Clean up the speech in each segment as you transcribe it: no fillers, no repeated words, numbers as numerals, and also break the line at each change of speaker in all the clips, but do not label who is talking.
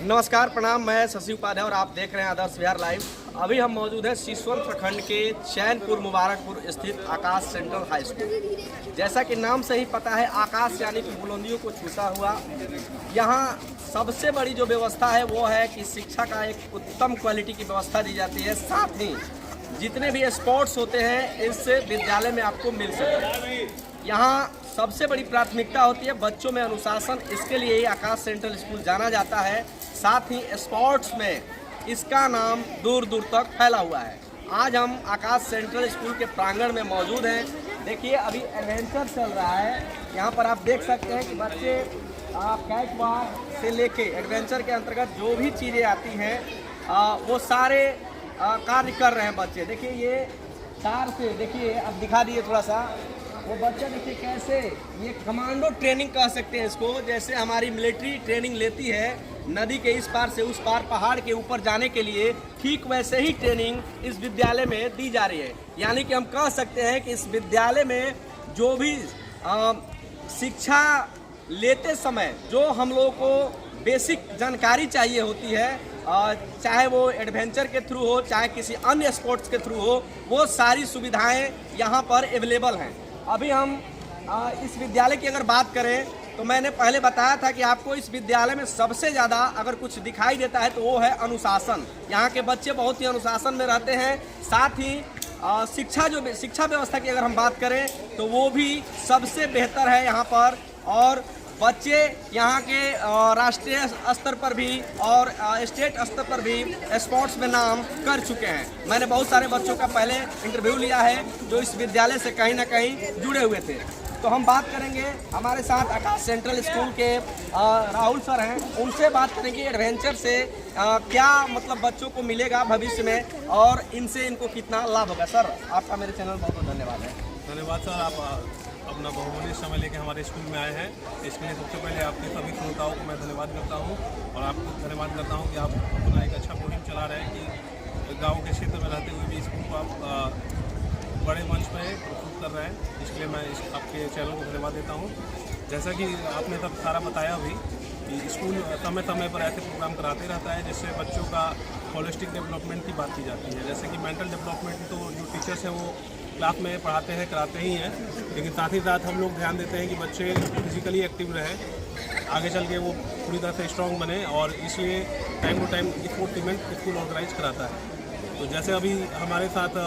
नमस्कार प्रणाम, मैं शशि उपाध्याय और आप देख रहे हैं आदर्श बिहार लाइव। अभी हम मौजूद हैं सिसवन प्रखंड के चैनपुर मुबारकपुर स्थित आकाश सेंट्रल हाई स्कूल। जैसा कि नाम से ही पता है, आकाश यानी कि बुलंदियों को छूता हुआ। यहाँ सबसे बड़ी जो व्यवस्था है वो है कि शिक्षा का एक उत्तम क्वालिटी की व्यवस्था दी जाती है। साथ ही जितने भी स्पोर्ट्स होते हैं इस विद्यालय में आपको मिल सके। यहाँ सबसे बड़ी प्राथमिकता होती है बच्चों में अनुशासन, इसके लिए ही आकाश सेंट्रल स्कूल जाना जाता है। साथ ही स्पोर्ट्स में इसका नाम दूर दूर तक फैला हुआ है। आज हम आकाश सेंट्रल स्कूल के प्रांगण में मौजूद हैं। देखिए, अभी एडवेंचर चल रहा है। यहाँ पर आप देख सकते हैं कि बच्चे कैच वॉक से लेके एडवेंचर के अंतर्गत जो भी चीज़ें आती हैं वो सारे कार्य कर रहे हैं बच्चे। देखिए, ये तार से, देखिए अब दिखा दिए थोड़ा सा, वो बच्चा देखिए कैसे, ये कमांडो ट्रेनिंग कह सकते हैं इसको। जैसे हमारी मिलिट्री ट्रेनिंग लेती है नदी के इस पार से उस पार पहाड़ के ऊपर जाने के लिए, ठीक वैसे ही ट्रेनिंग इस विद्यालय में दी जा रही है। यानी कि हम कह सकते हैं कि इस विद्यालय में जो भी शिक्षा लेते समय जो हम लोगों को बेसिक जानकारी चाहिए होती है, चाहे वो एडवेंचर के थ्रू हो, चाहे किसी अन्य स्पोर्ट्स के थ्रू हो, वो सारी सुविधाएं यहाँ पर अवेलेबल हैं। अभी हम इस विद्यालय की अगर बात करें तो मैंने पहले बताया था कि आपको इस विद्यालय में सबसे ज़्यादा अगर कुछ दिखाई देता है तो वो है अनुशासन। यहाँ के बच्चे बहुत ही अनुशासन में रहते हैं। साथ ही शिक्षा व्यवस्था की अगर हम बात करें तो वो भी सबसे बेहतर है यहाँ पर। और बच्चे यहाँ के राष्ट्रीय स्तर पर भी और स्टेट स्तर पर भी स्पोर्ट्स में नाम कर चुके हैं। मैंने बहुत सारे बच्चों का पहले इंटरव्यू लिया है जो इस विद्यालय से कहीं ना कहीं जुड़े हुए थे। तो हम बात करेंगे, हमारे साथ आकाश सेंट्रल स्कूल के राहुल सर हैं, उनसे बात करेंगे एडवेंचर से क्या मतलब बच्चों को मिलेगा भविष्य में और इनसे इनको कितना लाभ होगा। सर, आपका मेरे चैनल बहुत बहुत धन्यवाद है।
धन्यवाद सर, आप अपना बहुमूल्य समय लेके हमारे स्कूल में आए हैं। इसके लिए सबसे पहले आपके सभी श्रोताओं को मैं धन्यवाद करता हूं और आपको धन्यवाद करता हूं कि आप अपना एक अच्छा मुहिम चला रहे हैं कि गांव के क्षेत्र में रहते हुए भी स्कूल को आप बड़े मंच पर प्रस्तुत कर रहे हैं। इसके लिए मैं आपके चैनल को धन्यवाद देता हूँ। जैसा कि आपने सब सारा बताया भी कि स्कूल समय समय पर ऐसे प्रोग्राम कराते रहता है जिससे बच्चों का होलिस्टिक डेवलपमेंट की बात की जाती है। जैसे कि मेंटल डेवलपमेंट तो जो टीचर्स हैं वो क्लास में पढ़ाते हैं, कराते ही हैं, लेकिन साथ ही साथ हम लोग ध्यान देते हैं कि बच्चे फिजिकली एक्टिव रहे, आगे चल के वो पूरी तरह से स्ट्रॉन्ग बने, और इसलिए time to time sports event school organise कराता है। तो जैसे अभी हमारे साथ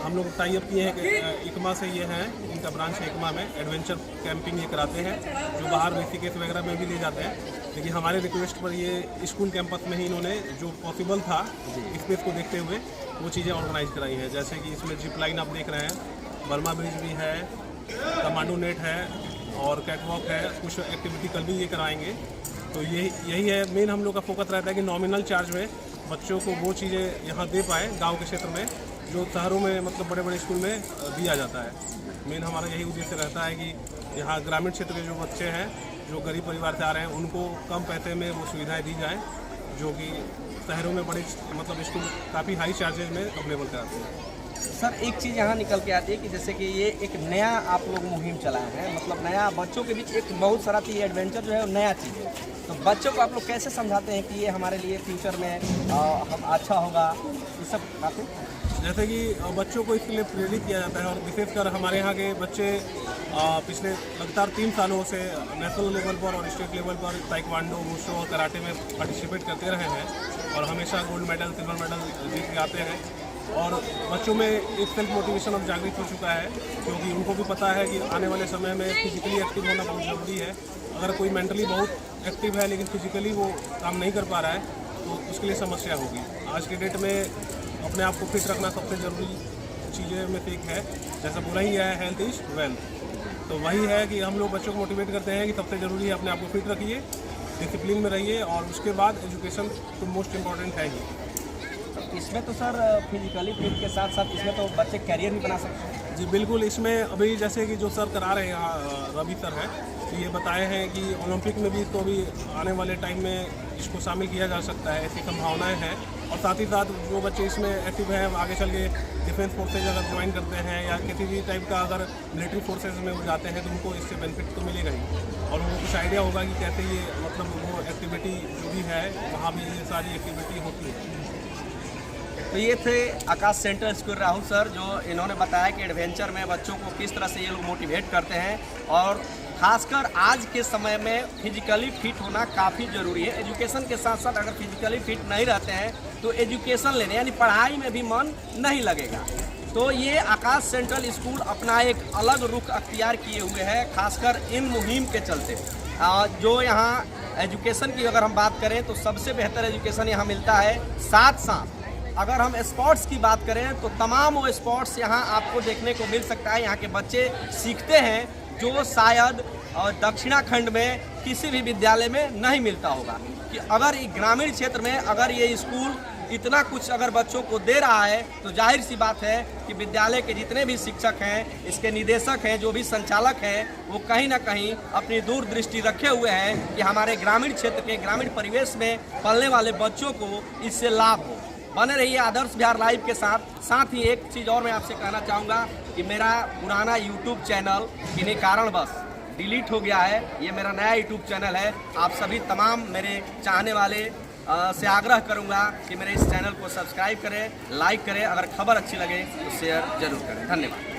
हम लोग टाई अप किए हैं इकमा से, ये हैं इनका ब्रांच है इकमा में, एडवेंचर कैंपिंग ये कराते हैं जो बाहर ऋषिकेश वगैरह में भी ले जाते हैं। लेकिन हमारे रिक्वेस्ट पर ये स्कूल कैंपस में ही इन्होंने जो पॉसिबल था स्पेस को देखते हुए वो चीज़ें ऑर्गेनाइज कराई हैं। जैसे कि इसमें जिप लाइन आप देख रहे हैं, बर्मा ब्रिज भी है, कमांडो नेट है और कैटवॉक है, कुछ एक्टिविटी कल भी ये कराएंगे। तो यही है मेन हम लोग का फोकस रहता है कि नॉमिनल चार्ज में बच्चों को वो चीज़ें यहाँ दे पाएँ गाँव के क्षेत्र में जो शहरों में मतलब बड़े बड़े स्कूल में दिया जाता है। मेन हमारा यही उद्देश्य रहता है कि यहाँ ग्रामीण क्षेत्र के जो बच्चे हैं जो गरीब परिवार से आ रहे हैं उनको कम पैसे में वो सुविधाएं दी जाएं जो कि शहरों में बड़े मतलब स्कूल काफ़ी हाई चार्जेज में अवेलेबल कराते हैं।
सर, एक चीज़ यहाँ निकल के आती है कि जैसे कि ये एक नया आप लोग मुहिम चलाए हैं, मतलब नया बच्चों के बीच एक बहुत सारा चीज़, एडवेंचर जो है वो नया चीज़ है। तो बच्चों को आप लोग कैसे समझाते हैं कि ये हमारे लिए फ्यूचर में हम अच्छा होगा, ये सब काफ़ी
जैसे कि बच्चों को इसके लिए प्रेरित किया जाता है। और विशेषकर हमारे यहाँ के बच्चे पिछले लगातार 3 सालों से नेशनल लेवल पर और स्टेट लेवल पर ताइक्वांडो, वुशु और कराटे में पार्टिसिपेट करते रहे हैं और हमेशा गोल्ड मेडल, सिल्वर मेडल जीत के आते हैं। और बच्चों में एक सेल्फ मोटिवेशन अब जागृत हो चुका है क्योंकि उनको भी पता है कि आने वाले समय में फिजिकली एक्टिव होना बहुत ज़रूरी है। अगर कोई मेंटली बहुत एक्टिव है लेकिन फिजिकली वो काम नहीं कर पा रहा है तो उसके लिए समस्या होगी। आज के डेट में अपने आप को फिट रखना सबसे ज़रूरी चीज़ें में से एक है। जैसा बोला ही है, हेल्थ इज़ वेल्थ। तो वही है कि हम लोग बच्चों को मोटिवेट करते हैं कि सबसे ज़रूरी है अपने आप को फिट रखिए, डिसिप्लिन में रहिए और उसके बाद एजुकेशन तो मोस्ट इम्पॉर्टेंट है ही।
इसमें तो सर फिजिकली फिट के साथ साथ इसमें तो बच्चे कैरियर भी बना सकते हैं।
जी बिल्कुल, इसमें अभी जैसे कि जो सर करा रहे हैं यहाँ रवि सर हैं, तो ये बताए हैं कि ओलंपिक में भी तो अभी आने वाले टाइम में इसको शामिल किया जा सकता है, ऐसी संभावनाएं हैं। और साथ ही साथ जो बच्चे इसमें एक्टिव हैं आगे चल के डिफेंस फोर्सेज अगर ज्वाइन करते हैं या किसी भी टाइप का अगर मिलिट्री फोर्सेज में वो जाते हैं तो उनको इससे बेनिफिट तो मिलेगा ही। और उनको कुछ आइडिया होगा कि कैसे ये मतलब वो एक्टिविटी जो भी है वहाँ भी ये सारी एक्टिविटी होती है।
तो ये थे आकाश सेंट्रल स्कूल राहुल सर, जो इन्होंने बताया कि एडवेंचर में बच्चों को किस तरह से ये लोग मोटिवेट करते हैं, और खासकर आज के समय में फिजिकली फिट होना काफ़ी ज़रूरी है। एजुकेशन के साथ साथ अगर फिजिकली फिट नहीं रहते हैं तो एजुकेशन लेने यानी पढ़ाई में भी मन नहीं लगेगा। तो ये आकाश सेंट्रल स्कूल अपना एक अलग रुख अख्तियार किए हुए है, खासकर इन मुहिम के चलते। जो यहाँ एजुकेशन की अगर हम बात करें तो सबसे बेहतर एजुकेशन यहाँ मिलता है। साथ साथ अगर हम स्पोर्ट्स की बात करें तो तमाम वो स्पोर्ट्स यहाँ आपको देखने को मिल सकता है। यहाँ के बच्चे सीखते हैं जो शायद दक्षिणाखंड में किसी भी विद्यालय में नहीं मिलता होगा। कि अगर ग्रामीण क्षेत्र में अगर ये स्कूल इतना कुछ अगर बच्चों को दे रहा है तो जाहिर सी बात है कि विद्यालय के जितने भी शिक्षक हैं, इसके निदेशक हैं, जो भी संचालक हैं, वो कहीं ना कहीं अपनी दूरदृष्टि रखे हुए हैं कि हमारे ग्रामीण क्षेत्र के ग्रामीण परिवेश में पलने वाले बच्चों को इससे लाभ हो। बने रहिए आदर्श बिहार लाइव के साथ। साथ ही एक चीज़ और मैं आपसे कहना चाहूँगा कि मेरा पुराना यूट्यूब चैनल किन्हीं कारणवश डिलीट हो गया है। ये मेरा नया यूट्यूब चैनल है। आप सभी तमाम मेरे चाहने वाले से आग्रह करूँगा कि मेरे इस चैनल को सब्सक्राइब करें, लाइक करें, अगर खबर अच्छी लगे तो शेयर जरूर करें। धन्यवाद।